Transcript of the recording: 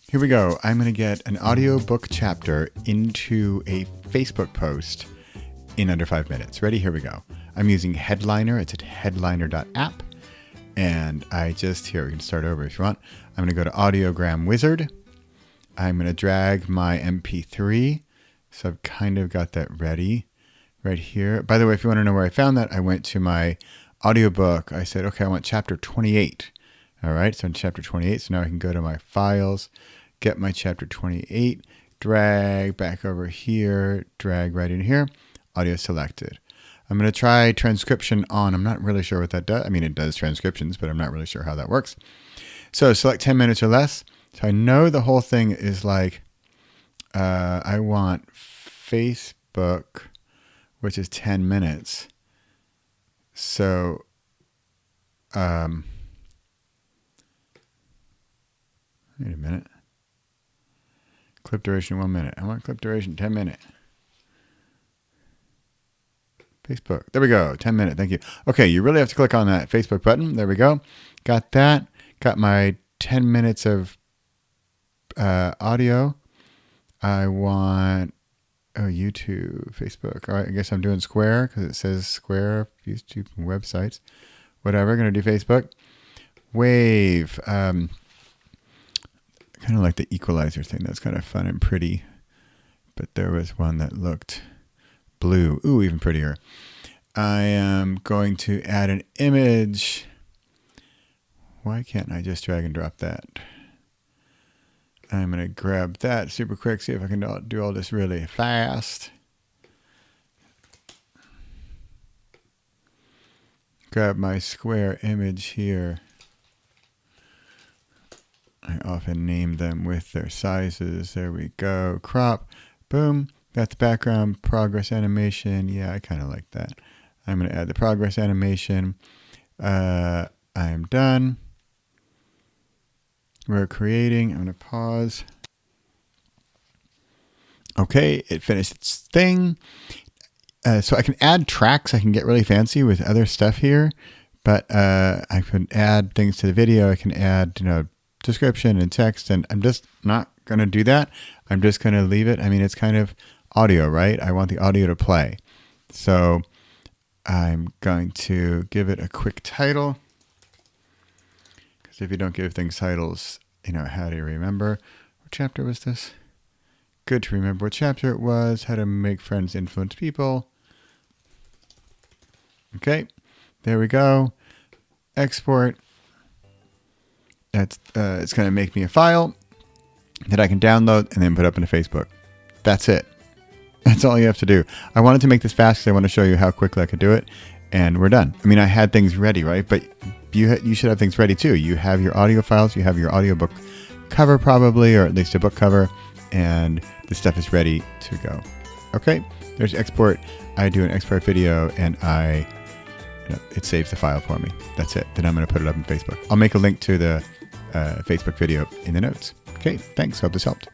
Here we go. I'm going to get an audiobook chapter into a Facebook post in under 5 minutes. Ready? Here we go. I'm using Headliner. It's at headliner.app. And here, we can start over if you want. I'm going to go to Audiogram Wizard. I'm going to drag my MP3. So I've kind of got that ready right here. By the way, if you want to know where I found that, I went to my audiobook. I said, okay, I want chapter 28. All right, so in chapter 28, so now I can go to my files, get my chapter 28, drag back over here, drag right in here, audio selected. I'm going to try transcription on. I'm not really sure what that does. I mean, it does transcriptions, but I'm not really sure how that works. So select 10 minutes or less. So I know the whole thing is like, I want Facebook, which is 10 minutes. So, wait a minute. Clip duration 1 minute. I want clip duration 10 minutes. Facebook. There we go. 10 minutes. Thank you. Okay, you really have to click on that Facebook button. There we go. Got that. Got my 10 minutes of audio. I want YouTube, Facebook. All right, I guess I'm doing Square because it says Square, YouTube, websites. Whatever. Going to do Facebook. Wave. Kind of like the equalizer thing. That's kind of fun and pretty. But there was one that looked blue. Ooh, even prettier. I am going to add an image. Why can't I just drag and drop that? I'm going to grab that super quick, see if I can do all this really fast. Grab my square image here. I often name them with their sizes. There we go. Crop. Boom. Got the background progress animation. Yeah, I kind of like that. I'm going to add the progress animation. I'm done. We're creating. I'm going to pause. Okay, it finished its thing. So I can add tracks. I can get really fancy with other stuff here. But I can add things to the video. I can add, description and text. And I'm just not going to do that. I'm just going to leave it. I mean, it's kind of audio, right? I want the audio to play. So I'm going to give it a quick title. Because if you don't give things titles, how do you remember? What chapter was this? Good to remember what chapter it was. How to make friends influence people. Okay, there we go. Export. It's going to make me a file that I can download and then put up into Facebook. That's it. That's all you have to do. I wanted to make this fast because I want to show you how quickly I could do it. And we're done. I mean, I had things ready, right? But you should have things ready too. You have your audio files. You have your audiobook cover probably, or at least a book cover. And the stuff is ready to go. Okay, there's export. I do an export video and it saves the file for me. That's it. Then I'm going to put it up in Facebook. I'll make a link to the Facebook video in the notes. Okay, thanks. Hope this helped.